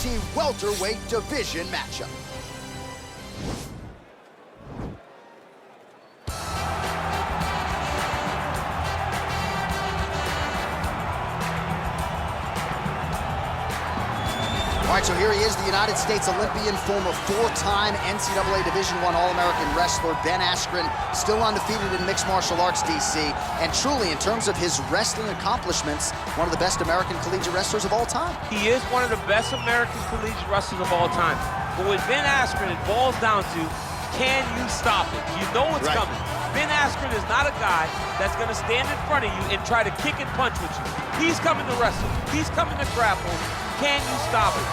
UFC welterweight division matchup. All right, so here he is, the United States Olympian, former four-time NCAA Division I All-American wrestler, Ben Askren, still undefeated in mixed martial arts, DC, and truly, in terms of his wrestling accomplishments, one of the best American collegiate wrestlers of all time. He is one of the best American collegiate wrestlers of all time. But with Ben Askren, it boils down to, can you stop it? You know what's coming. Ben Askren is not a guy that's going to stand in front of you and try to kick and punch with you. He's coming to wrestle. He's coming to grapple. Can you stop it?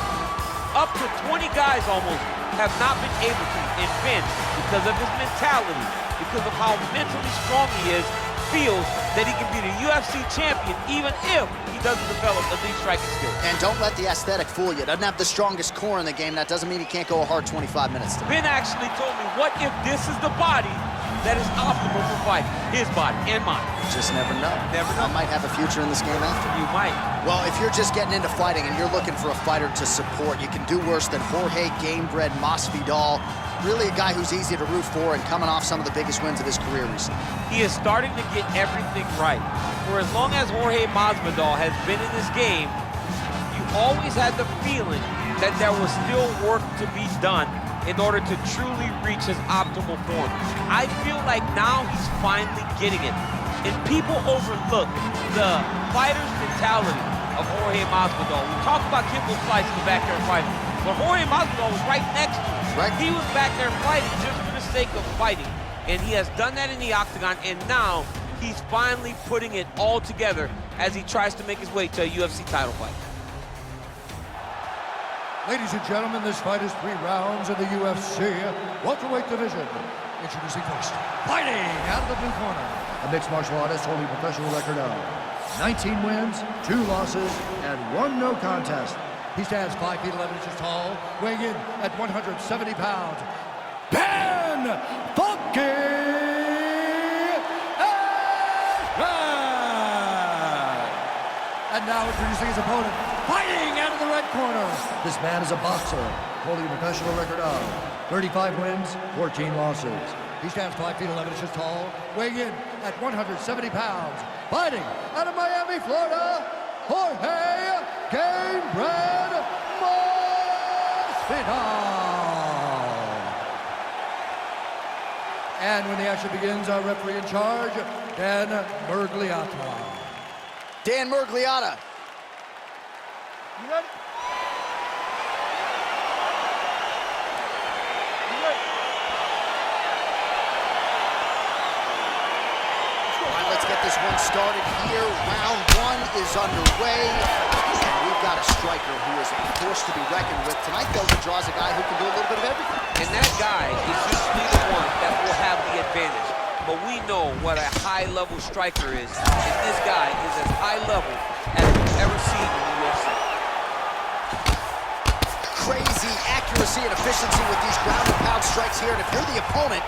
Up to 20 guys almost have not been able to, and Ben, because of his mentality, because of how mentally strong he is, feels that he can be the UFC champion even if he doesn't develop elite striking skills. And don't let the aesthetic fool you. Doesn't have the strongest core in the game. That doesn't mean he can't go a hard 25 minutes. Ben actually told me, what if this is the body that is optimal for fighting? His body and mine. Just never know. Never know. I might have a future in this game after. You might. Well, if you're just getting into fighting and you're looking for a fighter to support, you can do worse than Jorge Gamebred Masvidal. Really a guy who's easy to root for and coming off some of the biggest wins of his career recently. He is starting to get everything right. For as long as Jorge Masvidal has been in this game, you always had the feeling that there was still work to be done in order to truly reach his optimal form. I feel like now he's finally getting it. And people overlook the fighter's mentality of Jorge Masvidal. We talk about Kimbo Slice in the back there fighting, but Jorge Masvidal was right next to him. Right. He was back there fighting just for the sake of fighting. And he has done that in the octagon, and now he's finally putting it all together as he tries to make his way to a UFC title fight. Ladies and gentlemen, this fight is 3 rounds in the UFC welterweight division. Introducing first, fighting out of the blue corner, a mixed martial artist holding a professional record of 19 wins, 2 losses, and 1 no contest. He stands 5 feet 11 inches tall, weighing in at 170 pounds. Ben Askren! And now introducing his opponent, fighting out of the red corner. This man is a boxer, holding a professional record of 35 wins, 14 losses. He stands 5 feet 11 inches tall, weighing in at 170 pounds. Fighting out of Miami, Florida, Jorge Gamebred Masvidal. And when the action begins, our referee in charge, Dan Murgliata. Dan Murgliata. You ready? Let's get this one started here. Round 1 is underway. And we've got a striker who is a force to be reckoned with. Tonight, though, he draws a guy who can do a little bit of everything. And that guy is usually the one that will have the advantage. But we know what a high-level striker is. And this guy is as high level as we've ever seen in the UFC. Crazy accuracy and efficiency with these ground-and-pound strikes here. And if you're the opponent,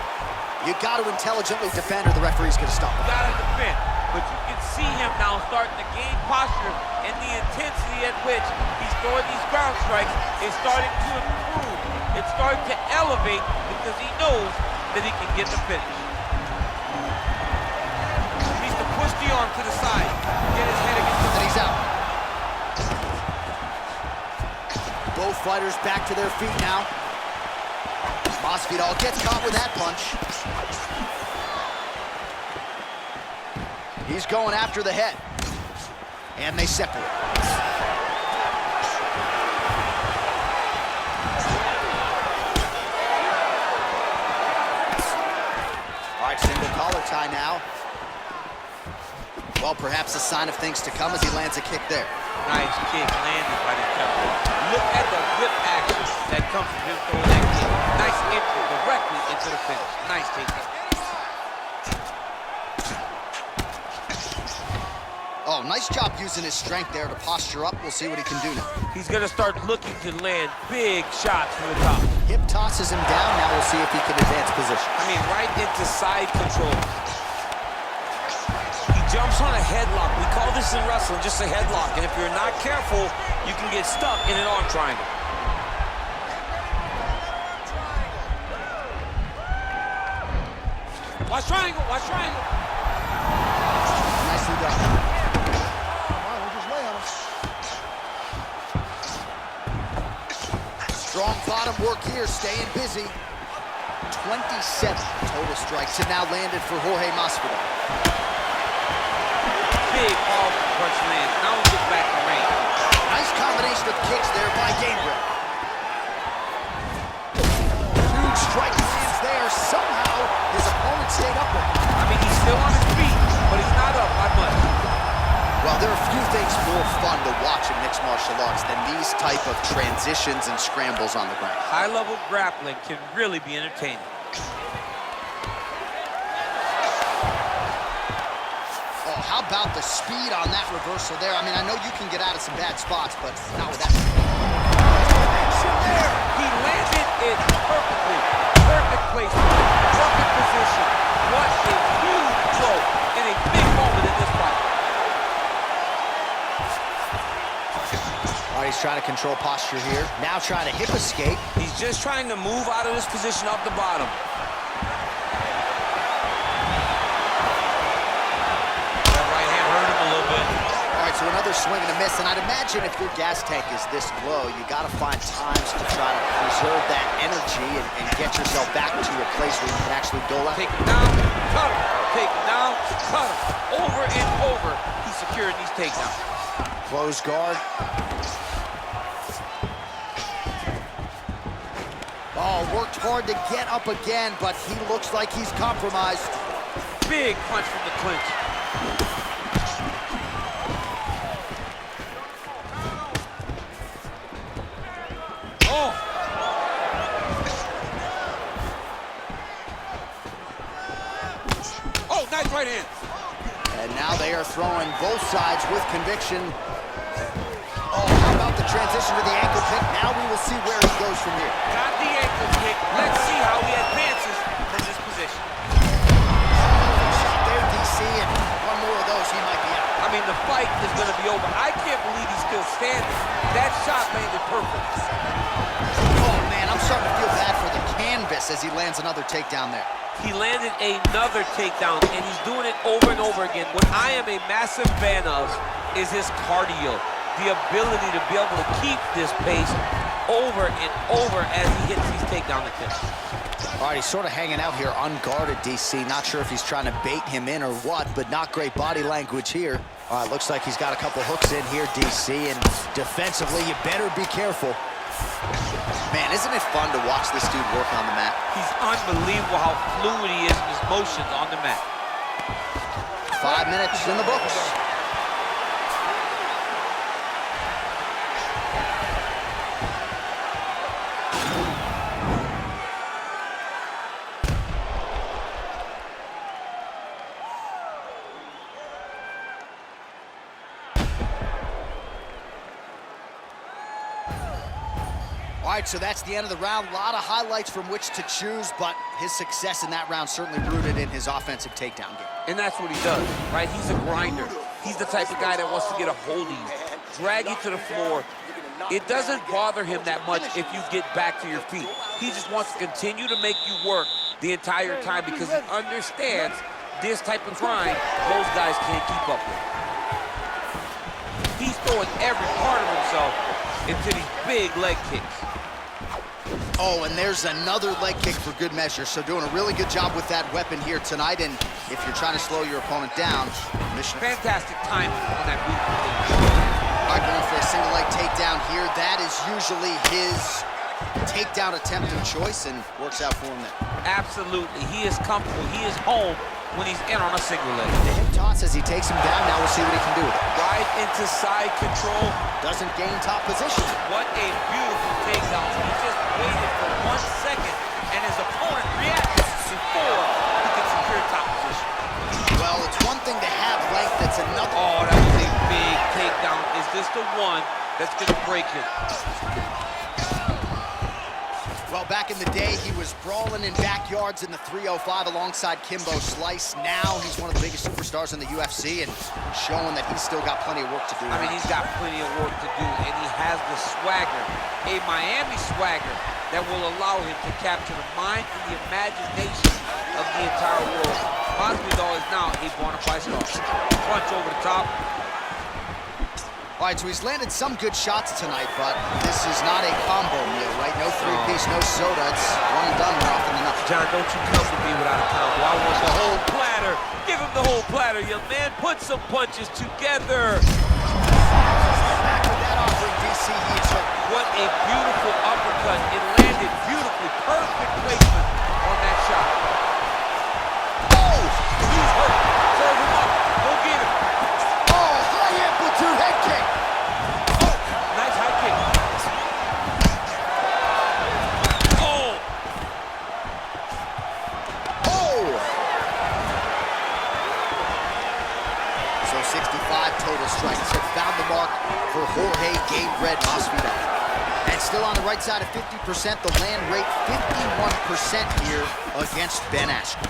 you got to intelligently defend or the referee's going to stop him. You got to defend. But you can see him now starting to gain posture, and the intensity at which he's throwing these ground strikes is starting to improve. It's starting to elevate because he knows that he can get the finish. He needs to push the arm to the side, get his head against the And he's out. Both fighters back to their feet now. Masvidal gets caught with that punch. He's going after the head. And they separate. All right, single collar tie now. Well, perhaps a sign of things to come as he lands a kick there. Nice kick landed by the judge. Look at the whip action that comes from him throwing that kick. Nice entry directly into the finish. Nice takedown. Oh, nice job using his strength there to posture up. We'll see what he can do now. He's going to start looking to land big shots from the top. Hip tosses him down. Now we'll see if he can advance position. I mean, right into side control. He jumps on a headlock. We call this in wrestling just a headlock. And if you're not careful, you can get stuck in an arm triangle. Watch triangle, watch triangle. Nicely done. We'll just lay on him. Strong bottom work here, staying busy. 27 total strikes and now landed for Jorge Masvidal. Big powerful punch lands. Now he gets back to range. Nice combination of kicks there by Gabriel. Huge strike lands there. Somehow his opponent stayed upright. I mean, he's still on his feet, but he's not up by much. Well, there are few things more fun to watch in mixed martial arts than these type of transitions and scrambles on the ground. High-level grappling can really be entertaining. Oh, how about the speed on that reversal there? I mean, I know you can get out of some bad spots, but not with that. He landed it perfectly. Perfect placement, perfect position. What a huge blow in a big moment in this fight. All right, he's trying to control posture here. Now trying to hip escape. He's just trying to move out of this position off the bottom. That right hand hurt him a little bit. All right, so another swing and a miss. And I'd imagine if your gas tank is this low, you got to find times to try to preserve that energy and get yourself back to a place where you can actually dole out. Take him down, cut him. Take him down, cut him. Over and over, he's securing these takedowns. Close guard. Oh, worked hard to get up again, but he looks like he's compromised. Big punch from the clinch. Oh! Oh, nice right hand. And now they are throwing both sides with conviction. Oh, how about the transition to the ankle pick? Now we will see where he goes from here. Got the ankle kick. Let's see how he advances from this position. Shot there, DC, and one more of those, he might be out. I mean, the fight is going to be over. I can't believe he's still standing. That shot landed perfect. Oh, man, I'm starting to feel bad for the canvas as he lands another takedown there. He landed another takedown, and he's doing it over and over again. What I am a massive fan of is his cardio. The ability to be able to keep this pace over and over as he hits these takedown attempts. All right, he's sort of hanging out here unguarded, DC. Not sure if he's trying to bait him in or what, but not great body language here. All right, looks like he's got a couple hooks in here, DC, and defensively, you better be careful. Man, isn't it fun to watch this dude work on the mat? He's unbelievable how fluid he is in his motions on the mat. 5 minutes in the books. All right, so that's the end of the round. A lot of highlights from which to choose, but his success in that round certainly rooted in his offensive takedown game. And that's what he does, right? He's a grinder. He's the type of guy that wants to get a hold of you, drag you to the floor. It doesn't bother him that much if you get back to your feet. He just wants to continue to make you work the entire time because he understands this type of grind those guys can't keep up with. He's throwing every part of himself into these big leg kicks. Oh, and there's another leg kick for good measure. So doing a really good job with that weapon here tonight. And if you're trying to slow your opponent down, mission. Fantastic timing on that move. All right, going for a single leg takedown here. That is usually his takedown attempt of choice and works out for him there. Absolutely. He is comfortable. He is home when he's in on a single leg. The hip toss as he takes him down. Now we'll see what he can do with it. Right into side control. Doesn't gain top position. What a beautiful takedown. He just waited for 1 second, and his opponent reacted before he could secure top position. Well, it's one thing to have length, it's another. Oh, that was a big takedown. Is this the one that's going to break him? Well, back in the day, he was brawling in backyards in the 305 alongside Kimbo Slice. Now he's one of the biggest superstars in the UFC and showing that he's still got plenty of work to do. I mean, he's got plenty of work to do, and he has the swagger, a Miami swagger, that will allow him to capture the mind and the imagination of the entire world. Masvidal is now a bona fide star. Punch over the top. All right, so he's landed some good shots tonight, but this is not a combo meal, right? No three-piece, no soda. It's one and done more often than not. John, don't you come to me without a combo. I want the whole platter. Give him the whole platter, young man. Put some punches together. Back with that offering, DC Heat. What a beautiful uppercut. It landed beautifully. Perfect placement on that shot. Oh! He's hurt. Serve him up. Go get him. Oh, high amplitude head kick. Nice high kick. Oh! Oh! So 65 total strikes have found the mark for Jorge Game Red Masvidal. And still on the right side of 50%, the land rate 51% here against Ben Askren.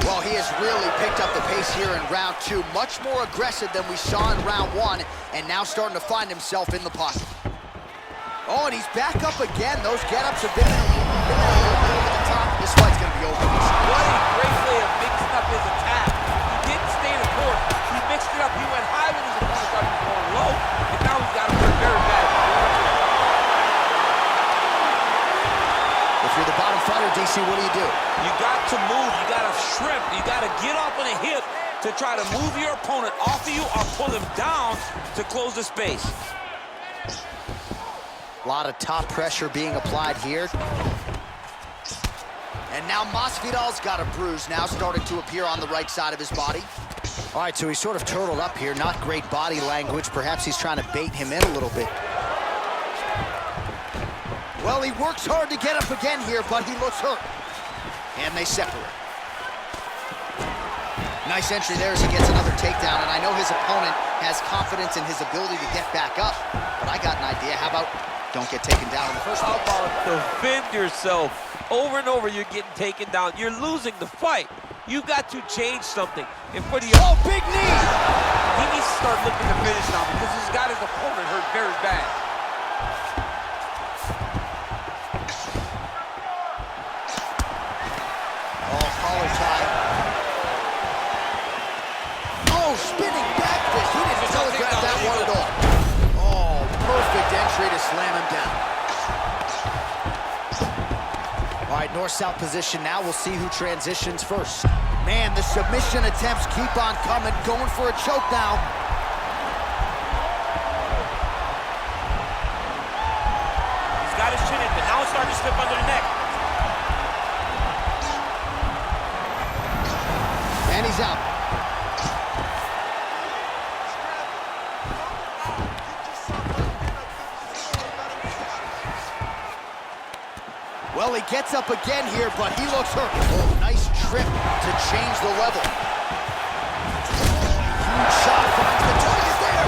Well, he has really picked up the pace here in round 2, much more aggressive than we saw in round 1, and now starting to find himself in the pocket. Oh, and he's back up again. Those get-ups have been over the top. This fight's going to be over. What a great way of mixing up his attack. He didn't stay in the court. He mixed it up. He went high when his opponent thought he was going low, and now he's got him hurt very bad. If you're the bottom fighter, DC, what do you do? You got to move. You got to shrimp. You got to get off on a hip to try to move your opponent off of you or pull him down to close the space. A lot of top pressure being applied here. And now Masvidal's got a bruise now starting to appear on the right side of his body. All right, so he's sort of turtled up here. Not great body language. Perhaps he's trying to bait him in a little bit. Well, he works hard to get up again here, but he looks hurt. And they separate. Nice entry there as he gets another takedown, and I know his opponent has confidence in his ability to get back up, but I got an idea. How about don't get taken down in the first place? How about defend yourself? Over and over, you're getting taken down. You're losing the fight. You've got to change something. And for the big knee! He needs to start looking to finish now because he's got his opponent hurt very bad. Collar tie. Oh, spinning back fist. He didn't telegraph that one at all. Oh, perfect entry to slam him down. All right, north-south position now. We'll see who transitions first. Man, the submission attempts keep on coming. Going for a choke now. He's got his chin in, but now it's starting to slip under the neck. And he's out. Well, he gets up again here, but he looks hurt. Oh, nice trip to change the level. Huge shot finds the target there.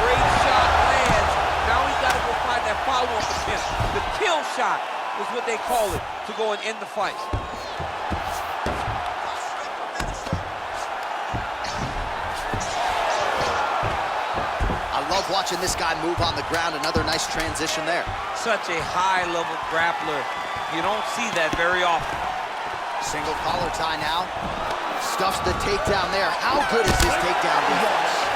Great shot lands. Now he's got to go find that follow-up attempt. The kill shot was what they call it, to go and end the fight. I love watching this guy move on the ground. Another nice transition there. Such a high-level grappler. You don't see that very often. Single collar tie now. Stuffs the takedown there. How good is this takedown defense?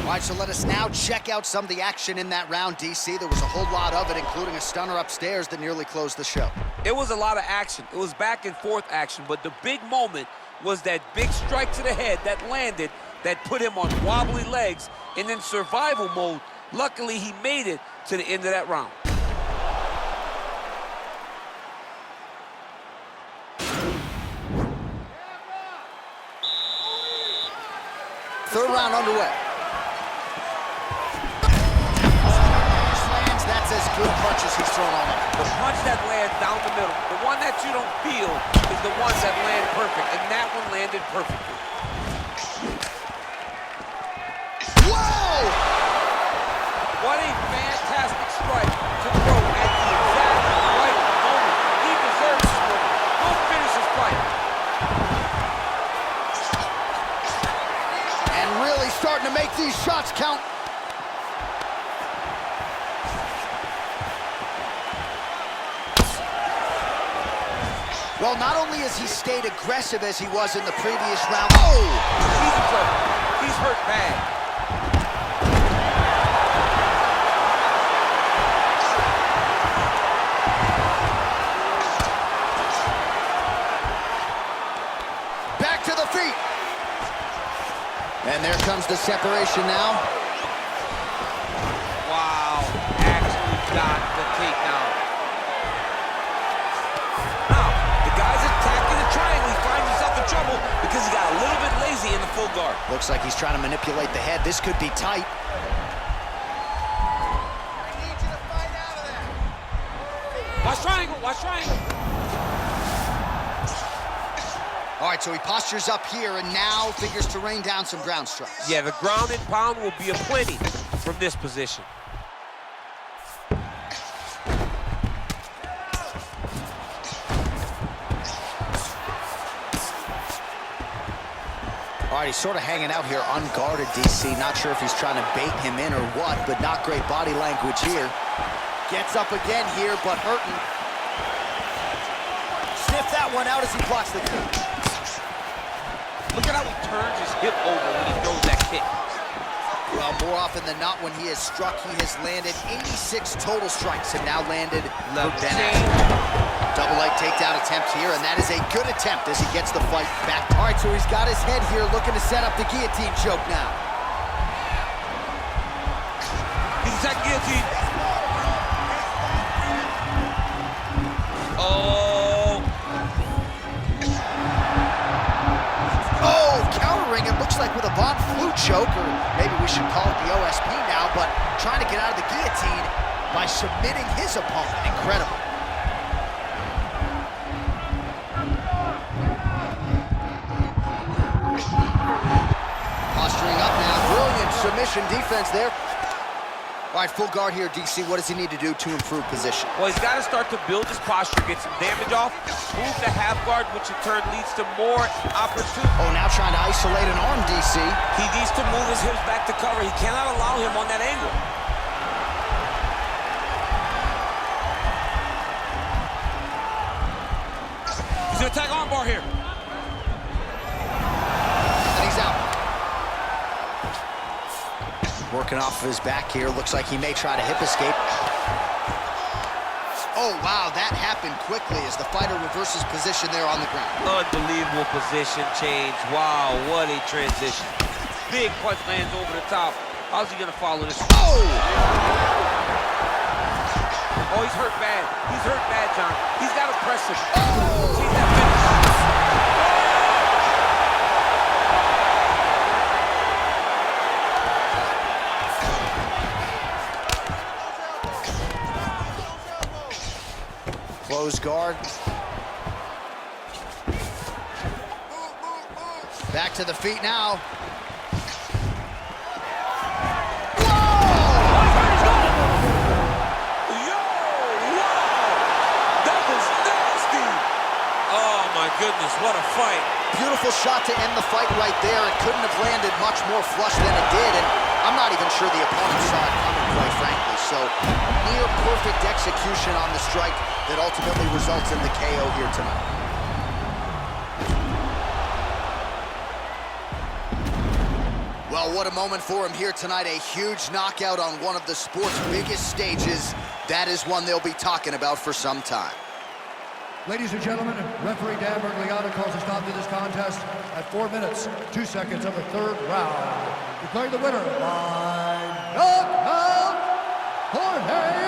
All right, so let us now check out some of the action in that round, DC. There was a whole lot of it, including a stunner upstairs that nearly closed the show. It was a lot of action. It was back and forth action, but the big moment was that big strike to the head that landed, that put him on wobbly legs and in survival mode. Luckily, he made it to the end of that round. Third round underway. Lands, that's as good punches he's thrown all night. The punch that lands down the middle, the one that you don't feel is the one that lands perfect, and that one landed perfectly. Whoa! What a fantastic strike to throw at the exact right moment. He deserves this one. Go finish his fight. And really starting to make these shots count. Well, not only has he stayed aggressive as he was in the previous round. Oh! He's hurt bad. Back to the feet. And there comes the separation now. Wow, actually got the takedown. Trouble because he got a little bit lazy in the full guard. Looks like he's trying to manipulate the head. This could be tight. I need you to fight out of there. Watch triangle, watch triangle. All right, so he postures up here and now figures to rain down some ground strikes. Yeah, the ground and pound will be aplenty from this position. All right, he's sort of hanging out here unguarded, DC. Not sure if he's trying to bait him in or what, but not great body language here. Gets up again here, but hurting. Sniff that one out as he blocks the kick. Look at how he turns his hip over when he throws that kick. Well, more often than not, when he has struck, he has landed 86 total strikes and now landed for Ben Askren. Double leg takedown attempt here, and that is a good attempt as he gets the fight back. All right, so he's got his head here looking to set up the guillotine choke now. He's attacking guillotine. Oh. Oh, countering it looks like with a Von Flue choke, or maybe we should call it the OSP now, but trying to get out of the guillotine by submitting his opponent. Incredible. Posturing up now, brilliant submission defense there. All right, full guard here, DC. What does he need to do to improve position? Well, he's got to start to build his posture, get some damage off, move the half guard, which in turn leads to more opportunity. Oh, now trying to isolate an arm, DC. He needs to move his hips back to cover. He cannot allow him on that angle. He's going to attack armbar here. And he's out. Working off of his back here. Looks like he may try to hip escape. Oh, wow, that happened quickly as the fighter reverses position there on the ground. Unbelievable position change. Wow, what a transition. Big punch lands over the top. How's he going to follow this? Oh! Oh, he's hurt bad. He's hurt bad, John. He's got to press him. Oh! See that finish? Close guard. Back to the feet now. Goodness, what a fight. Beautiful shot to end the fight right there. It couldn't have landed much more flush than it did, and I'm not even sure the opponent saw it coming, quite frankly. So, near perfect execution on the strike that ultimately results in the KO here tonight. Well, what a moment for him here tonight. A huge knockout on one of the sport's biggest stages. That is one they'll be talking about for some time. Ladies and gentlemen, referee Dan Bergliano calls a stop to this contest at 4 minutes, 2 seconds of the third round. Declaring the winner by knockout, Jorge.